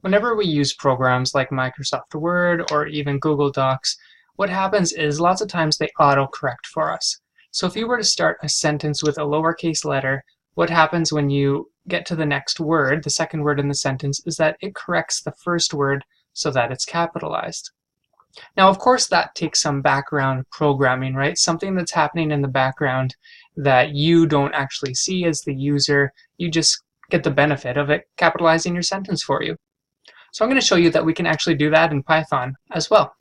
Whenever we use programs like Microsoft Word or even Google Docs, what happens is lots of times they autocorrect for us. So if you were to start a sentence with a lowercase letter, what happens when you get to the next word, the second word in the sentence, is that it corrects the first word so that it's capitalized. Now, of course, that takes some background programming, right? Something that's happening in the background that you don't actually see as the user. You just get the benefit of it capitalizing your sentence for you. So I'm going to show you that we can actually do that in Python as well.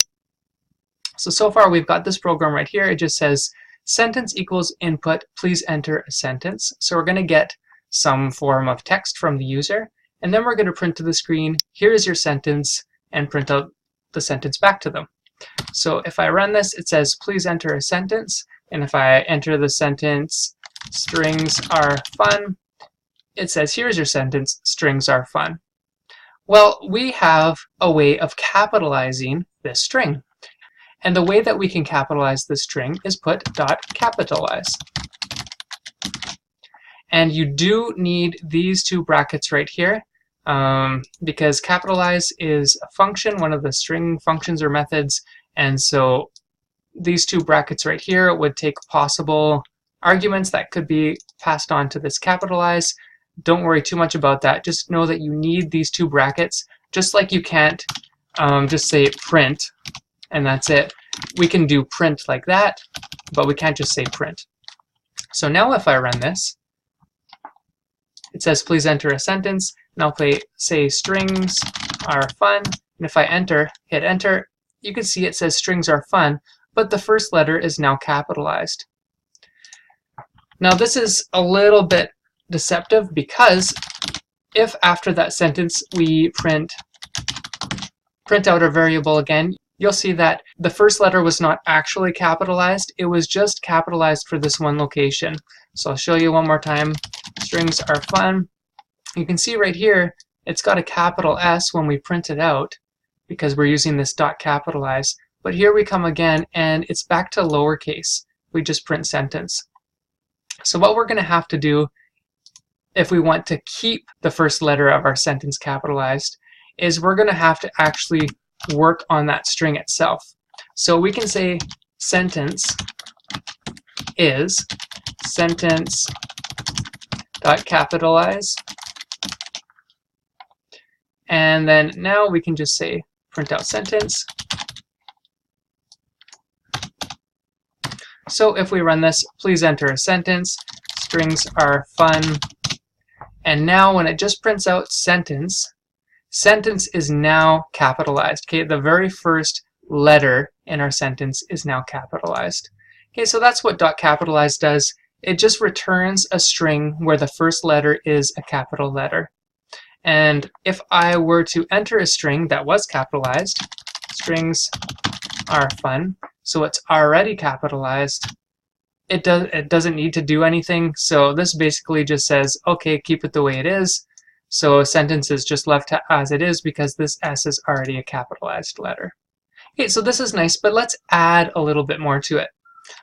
So far we've got this program right here. It just says sentence equals input, please enter a sentence. So we're going to get some form of text from the user, and then we're going to print to the screen, here is your sentence, and print out the sentence back to them. So if I run this, it says please enter a sentence, and if I enter the sentence strings are fun, it says here's your sentence, strings are fun. Well, we have a way of capitalizing this string. And the way that we can capitalize this string is put .capitalize. And you do need these two brackets right here because capitalize is a function, one of the string functions or methods, and so these two brackets right here would take possible arguments that could be passed on to this capitalize. Don't worry too much about that. Just know that you need these two brackets, just like you can't just say print and that's it. We can do print like that, but we can't just say print. So now if I run this, it says please enter a sentence, and I'll say strings are fun, and if I hit enter, you can see it says strings are fun, but the first letter is now capitalized. Now this is a little bit deceptive because if after that sentence we print out a variable again, you'll see that the first letter was not actually capitalized, it was just capitalized for this one location. So I'll show you one more time. Strings are fun. You can see right here it's got a capital S when we print it out because we're using this .capitalize. But here we come again and it's back to lowercase. We just print sentence. So what we're going to have to do if we want to keep the first letter of our sentence capitalized is we're going to have to actually work on that string itself. So we can say sentence is sentence.capitalize, and then now we can just say print out sentence. So if we run this, please enter a sentence, strings are fun, and now when it just prints out sentence, sentence is now capitalized. Okay, the very first letter in our sentence is now capitalized. Okay, so that's what .capitalize does. It just returns a string where the first letter is a capital letter. And if I were to enter a string that was capitalized, strings are fun, so it's already capitalized, it doesn't need to do anything. So this basically just says, okay, keep it the way it is. So a sentence is just left as it is because this S is already a capitalized letter. Okay, so this is nice, but let's add a little bit more to it.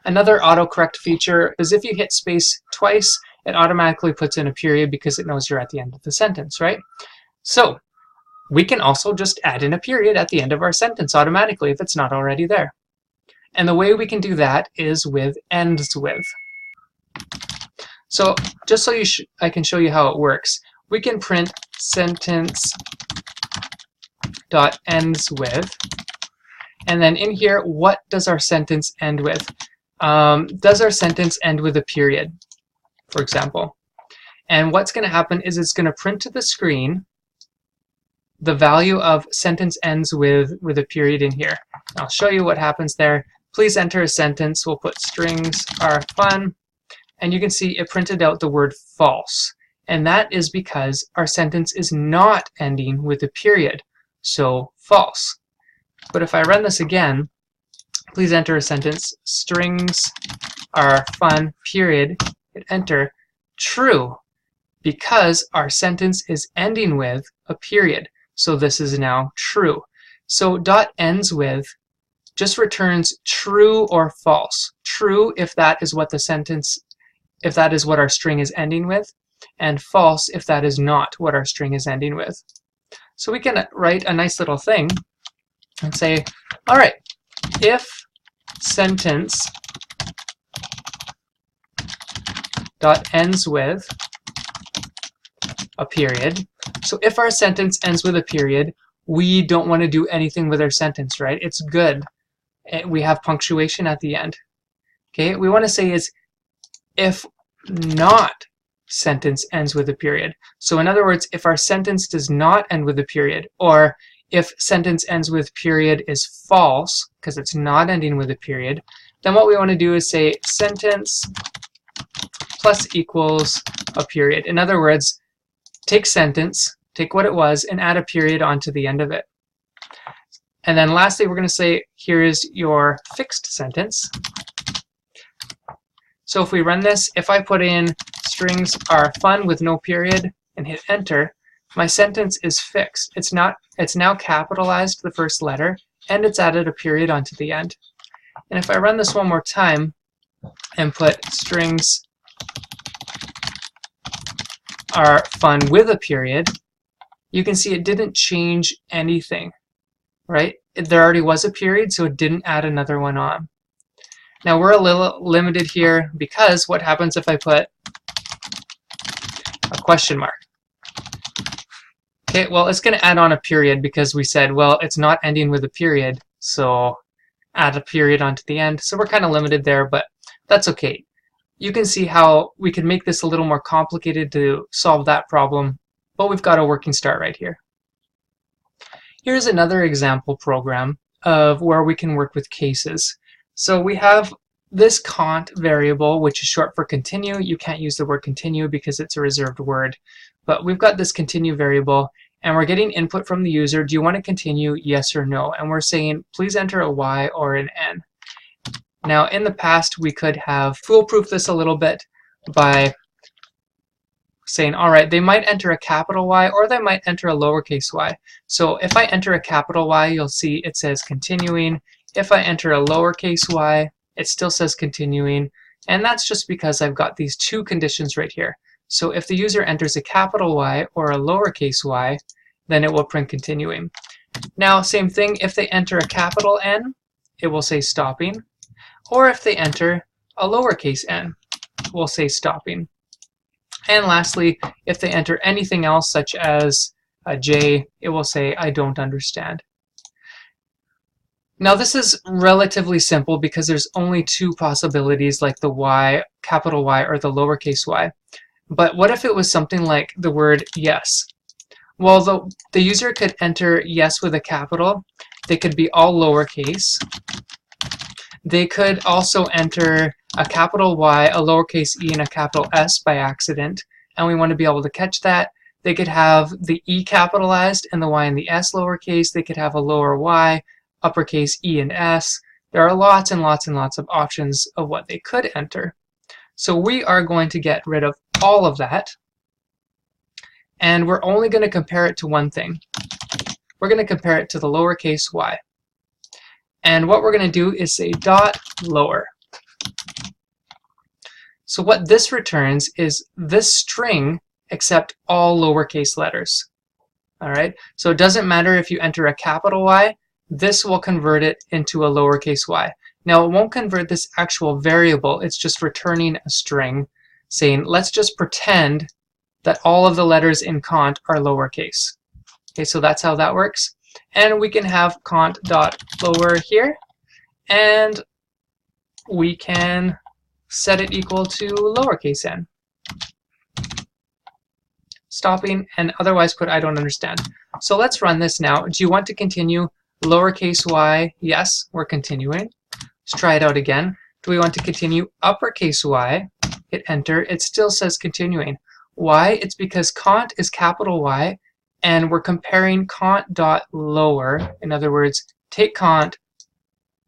Another autocorrect feature is if you hit space twice, it automatically puts in a period because it knows you're at the end of the sentence, right? So we can also just add in a period at the end of our sentence automatically if it's not already there. And the way we can do that is with ends with. So just so I can show you how it works, we can print sentence dot ends with, and then in here, what does our sentence end with? Does our sentence end with a period, for example? And what's going to happen is it's going to print to the screen the value of sentence ends with a period in here. I'll show you what happens there. Please enter a sentence. We'll put strings are fun, and you can see it printed out the word false. And that is because our sentence is not ending with a period, so false. But if I run this again, please enter a sentence, strings are fun, period, hit enter, true, because our sentence is ending with a period. So this is now true. So dot ends with just returns true or false. True if that is what the sentence, if that is what our string is ending with, and false if that is not what our string is ending with. So we can write a nice little thing and say, all right, if sentence dot ends with a period. So if our sentence ends with a period, we don't want to do anything with our sentence, right? It's good. We have punctuation at the end. Okay, we want to say is if not sentence ends with a period. So in other words, if our sentence does not end with a period, or if sentence ends with period is false, because it's not ending with a period, then what we want to do is say sentence plus equals a period. In other words, take sentence, take what it was, and add a period onto the end of it. And then lastly, we're going to say, here is your fixed sentence. So if we run this, if I put in strings are fun with no period and hit enter, my sentence is fixed. It's now capitalized the first letter, and it's added a period onto the end. And if I run this one more time and put strings are fun with a period, you can see it didn't change anything, right? There already was a period, so it didn't add another one on. Now we're a little limited here because what happens if I put a question mark? Okay, well, it's going to add on a period because we said, well, it's not ending with a period, so add a period onto the end. So we're kind of limited there, but that's okay. You can see how we can make this a little more complicated to solve that problem, but we've got a working start right here. Here's another example program of where we can work with cases. So we have this cont variable, which is short for continue. You can't use the word continue because it's a reserved word. But we've got this continue variable, and we're getting input from the user. Do you want to continue, yes or no? And we're saying, please enter a Y or an N. Now, in the past, we could have foolproof this a little bit by saying, all right, they might enter a capital Y or they might enter a lowercase y. So if I enter a capital Y, you'll see it says continuing. If I enter a lowercase y, it still says continuing. And that's just because I've got these two conditions right here. So if the user enters a capital Y or a lowercase y, then it will print continuing. Now, same thing, if they enter a capital N, it will say stopping. Or if they enter a lowercase n, we'll say stopping. And lastly, if they enter anything else such as a J, it will say I don't understand. Now this is relatively simple because there's only two possibilities, like the Y, capital Y, or the lowercase y. But what if it was something like the word yes? Well, the user could enter yes with a capital. They could be all lowercase. They could also enter a capital Y, a lowercase e, and a capital S by accident, and we want to be able to catch that. They could have the E capitalized and the Y and the S lowercase. They could have a lower Y, uppercase E and S. There are lots and lots and lots of options of what they could enter. So we are going to get rid of all of that, and we're only going to compare it to one thing. We're going to compare it to the lowercase y. And what we're going to do is say dot lower. So what this returns is this string except all lowercase letters. All right. So it doesn't matter if you enter a capital Y. This will convert it into a lowercase y. Now it won't convert this actual variable. It's just returning a string saying let's just pretend that all of the letters in cont are lowercase. Okay, so that's how that works. And we can have cont.lower here, and we can set it equal to lowercase n. Stopping, and otherwise put I don't understand. So let's run this now. Do you want to continue lowercase y? Yes, we're continuing. Let's try it out again. Do we want to continue uppercase y? Hit enter. It still says continuing. Why? It's because cont is capital Y, and we're comparing cont.lower. In other words, take cont,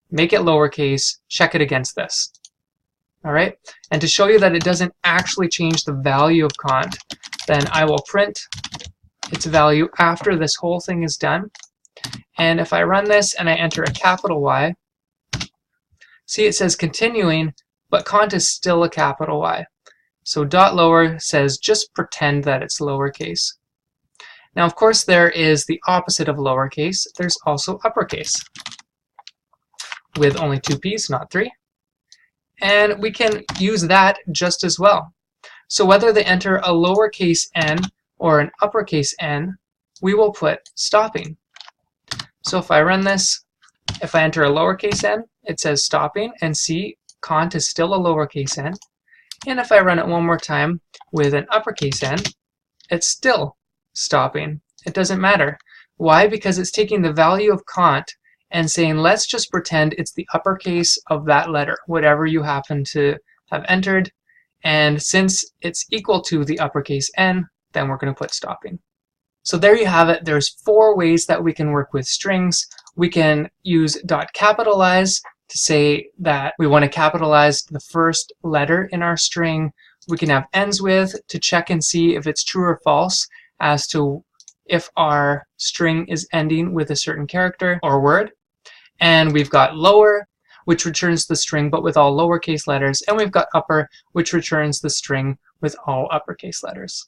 make it lowercase, check it against this. All right? And to show you that it doesn't actually change the value of cont, then I will print its value after this whole thing is done. And if I run this and I enter a capital Y, see it says continuing, but cont is still a capital Y. So dot lower says just pretend that it's lowercase. Now, of course, there is the opposite of lowercase. There's also uppercase with only 2 P's, not 3. And we can use that just as well. So whether they enter a lowercase n or an uppercase n, we will put stopping. So if I run this, if I enter a lowercase n, it says stopping, and see, cont is still a lowercase n. And if I run it one more time with an uppercase n, it's still stopping. It doesn't matter. Why? Because it's taking the value of cont and saying, let's just pretend it's the uppercase of that letter, whatever you happen to have entered. And since it's equal to the uppercase n, then we're going to put stopping. So there you have it. There's 4 ways that we can work with strings. We can use .capitalize to say that we want to capitalize the first letter in our string. We can have ends with to check and see if it's true or false as to if our string is ending with a certain character or word. And we've got lower, which returns the string but with all lowercase letters. And we've got upper, which returns the string with all uppercase letters.